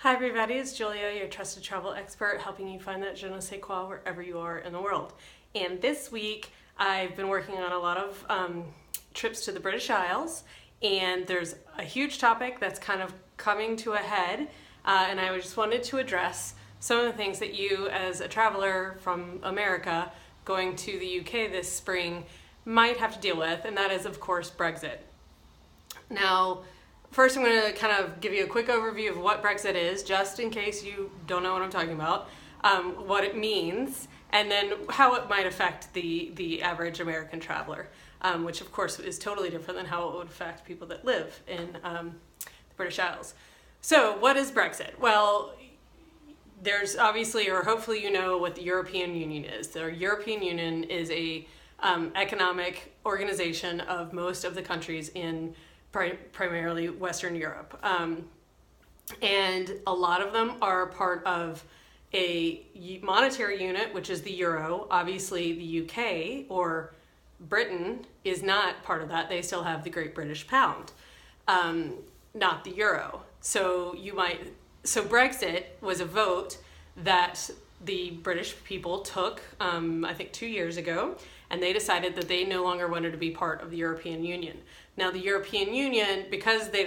Hi everybody, it's Julia, your trusted travel expert, helping you find that je ne sais quoi wherever you are in the world. And this week I've been working on a lot of trips to the British Isles, and there's a huge topic that's kind of coming to a head, and I just wanted to address some of the things that you as a traveler from America going to the UK this spring might have to deal with, and that is of course Brexit. Now, first, I'm going to kind of give you a quick overview of what Brexit is, just in case you don't know what I'm talking about, what it means, and then how it might affect the average American traveler, which of course is totally different than how it would affect people that live in the British Isles. So what is Brexit? Well, there's obviously, or hopefully you know what the European Union is. The European Union is a economic organization of most of the countries in primarily Western Europe. And a lot of them are part of a monetary unit, which is the euro. Obviously the UK or Britain is not part of that. They still have the Great British Pound, not the euro. So Brexit was a vote that the British people took, I think 2 years ago, and they decided that they no longer wanted to be part of the European Union. Now the European Union, because they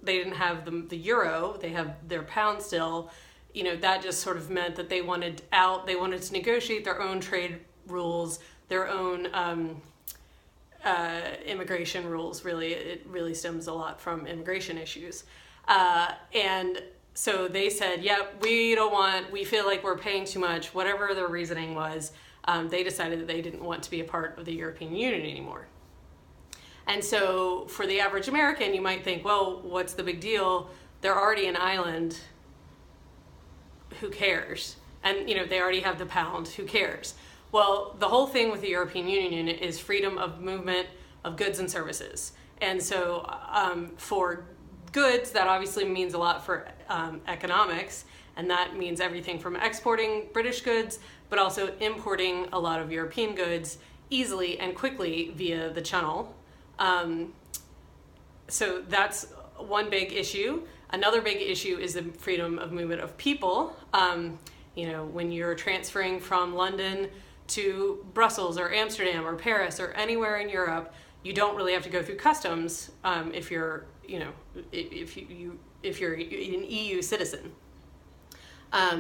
didn't have the euro, they have their pound still, you know, that just sort of meant that they wanted out, they wanted to negotiate their own trade rules, their own immigration rules. Really, it really stems a lot from immigration issues. And so they said, yep, we feel like we're paying too much, whatever their reasoning was. They decided that they didn't want to be a part of the European Union anymore. And so for the average American, you might think, well, what's the big deal? They're already an island. Who cares? And, you know, they already have the pound. Who cares? Well, the whole thing with the European Union is freedom of movement of goods and services. And so for goods, that obviously means a lot for economics. And that means everything from exporting British goods, but also importing a lot of European goods easily and quickly via the channel. So that's one big issue. Another big issue is the freedom of movement of people. You know, when you're transferring from London to Brussels or Amsterdam or Paris or anywhere in Europe, you don't really have to go through customs if you're, you know, if you're an EU citizen.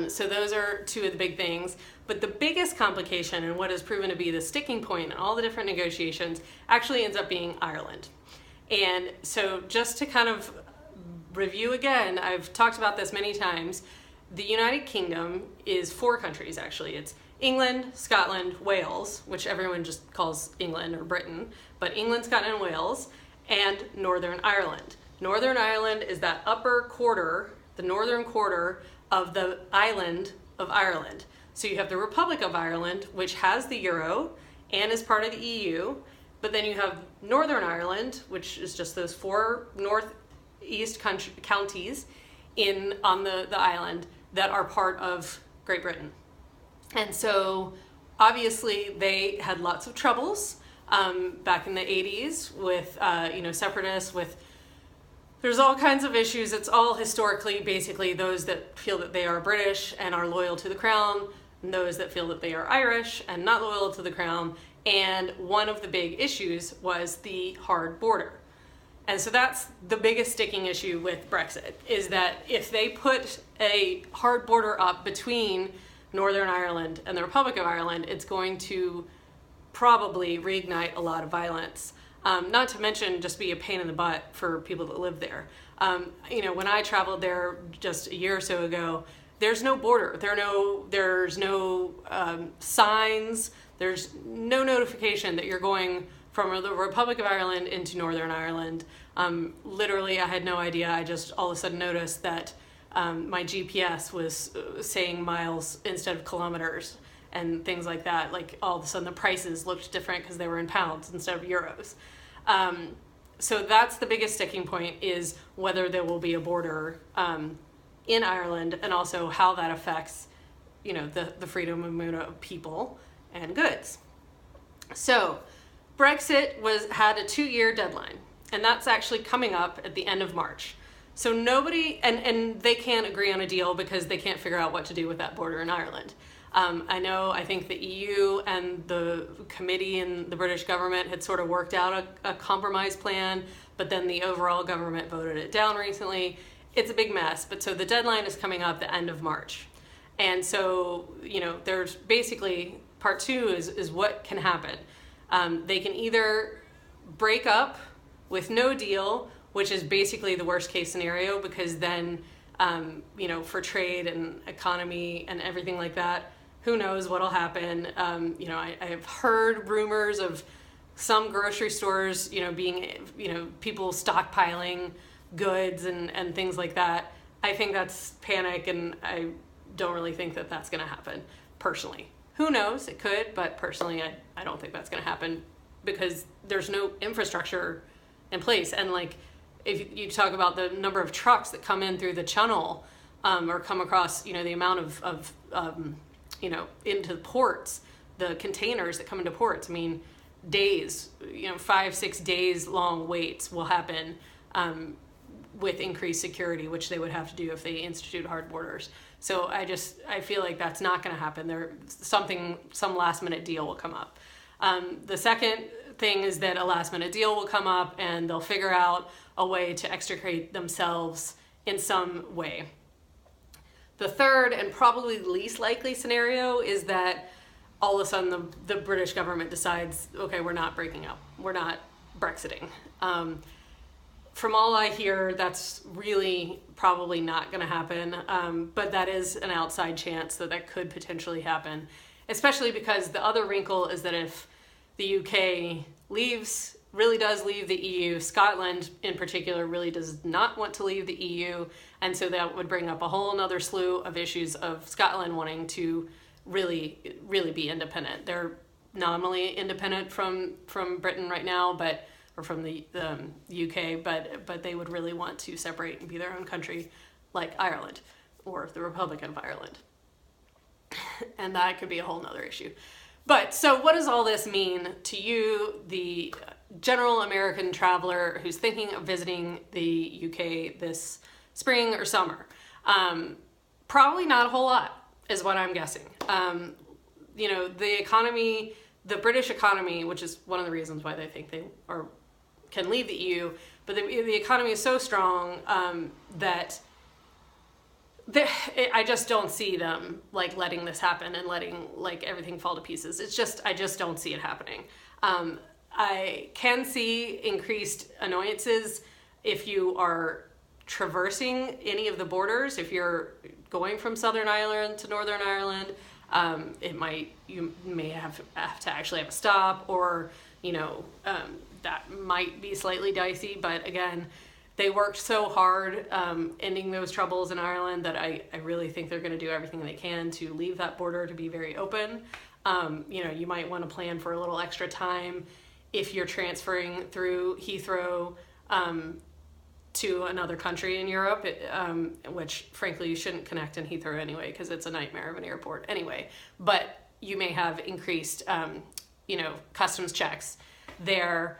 So those are two of the big things. But the biggest complication, and what has proven to be the sticking point in all the different negotiations, actually ends up being Ireland. And so just to kind of review again, I've talked about this many times, the United Kingdom is 4 countries actually. It's England, Scotland, Wales, which everyone just calls England or Britain, but England, Scotland, and Wales, and Northern Ireland. Northern Ireland is that upper quarter, the northern quarter of the island of Ireland. So you have the Republic of Ireland, which has the euro and is part of the EU, but then you have Northern Ireland, which is just those 4 northeast counties on the island that are part of Great Britain. And so obviously they had lots of troubles back in the 80s with separatists, there's all kinds of issues. It's all historically basically those that feel that they are British and are loyal to the crown, and those that feel that they are Irish and not loyal to the crown. And one of the big issues was the hard border. And so that's the biggest sticking issue with Brexit, is that if they put a hard border up between Northern Ireland and the Republic of Ireland, it's going to probably reignite a lot of violence. Not to mention just be a pain in the butt for people that live there. You know, when I traveled there just a year or so ago, there's no border. There's no signs. There's no notification that you're going from the Republic of Ireland into Northern Ireland. Literally, I had no idea. I just all of a sudden noticed that my GPS was saying miles instead of kilometers and things like that. Like all of a sudden the prices looked different because they were in pounds instead of euros. So that's the biggest sticking point, is whether there will be a border in Ireland, and also how that affects, you know, the freedom of movement of people and goods. So Brexit had a 2-year deadline, and that's actually coming up at the end of March. So nobody, and they can't agree on a deal because they can't figure out what to do with that border in Ireland. I think the EU and the committee and the British government had sort of worked out a compromise plan, but then the overall government voted it down recently. It's a big mess, but so the deadline is coming up the end of March. And so, there's basically part two is what can happen. They can either break up with no deal, which is basically the worst case scenario, because then, for trade and economy and everything like that, who knows what'll happen. I've heard rumors of some grocery stores, being, people stockpiling goods and things like that. I think that's panic, and I don't really think that that's going to happen, personally. Who knows? It could, but personally, I don't think that's going to happen because there's no infrastructure in place. And if you talk about the number of trucks that come in through the channel or come across, the amount of into ports, the containers that come into ports, days, 5-6 days long waits will happen with increased security, which they would have to do if they institute hard borders. So I feel like that's not going to happen. Some last minute deal will come up. The second thing is that a last minute deal will come up and they'll figure out a way to extricate themselves in some way. The third and probably least likely scenario is that all of a sudden the British government decides, okay, we're not breaking up. We're not Brexiting. From all I hear, that's really probably not going to happen, but that is an outside chance that could potentially happen, especially because the other wrinkle is that if the UK really does leave the EU, Scotland in particular really does not want to leave the EU, and so that would bring up a whole other slew of issues of Scotland wanting to really be independent. They're nominally independent from Britain right now, or from the UK, but they would really want to separate and be their own country, like Ireland or the Republic of Ireland. And that could be a whole nother issue. But so what does all this mean to you, the general American traveler who's thinking of visiting the UK this spring or summer? Probably not a whole lot is what I'm guessing. The economy, the British economy, which is one of the reasons why they think they can leave the EU, but the economy is so strong that I just don't see them letting this happen and letting everything fall to pieces. I just don't see it happening. I can see increased annoyances if you are traversing any of the borders. If you're going from Southern Ireland to Northern Ireland, you may have to actually have a stop, or that might be slightly dicey. But again, they worked so hard ending those troubles in Ireland that I really think they're going to do everything they can to leave that border to be very open. You might want to plan for a little extra time if you're transferring through Heathrow to another country in Europe, which frankly you shouldn't connect in Heathrow anyway because it's a nightmare of an airport anyway. But you may have increased, customs checks there.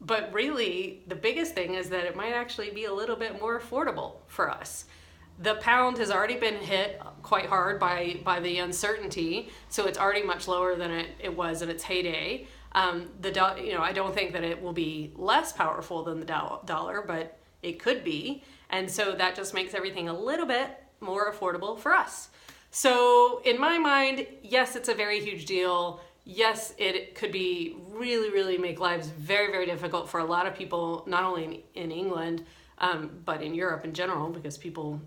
But really, the biggest thing is that it might actually be a little bit more affordable for us. The pound has already been hit quite hard by the uncertainty, so it's already much lower than it was in its heyday. I don't think that it will be less powerful than the dollar, but it could be. And so that just makes everything a little bit more affordable for us. So in my mind, yes, it's a very huge deal. Yes, it could be really, really make lives very, very difficult for a lot of people, not only in England, but in Europe in general, because people,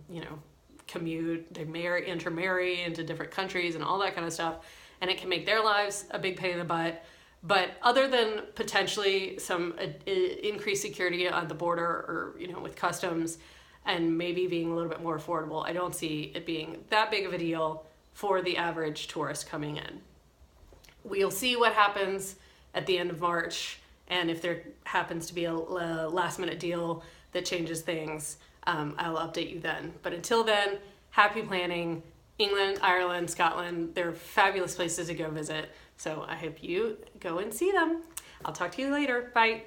commute, they intermarry into different countries and all that kind of stuff. And it can make their lives a big pain in the butt. But other than potentially some increased security on the border or, with customs and maybe being a little bit more affordable, I don't see it being that big of a deal for the average tourist coming in. We'll see what happens at the end of March, and if there happens to be a last minute deal that changes things, I'll update you then. But until then, happy planning. England, Ireland, Scotland, they're fabulous places to go visit. So I hope you go and see them. I'll talk to you later. Bye.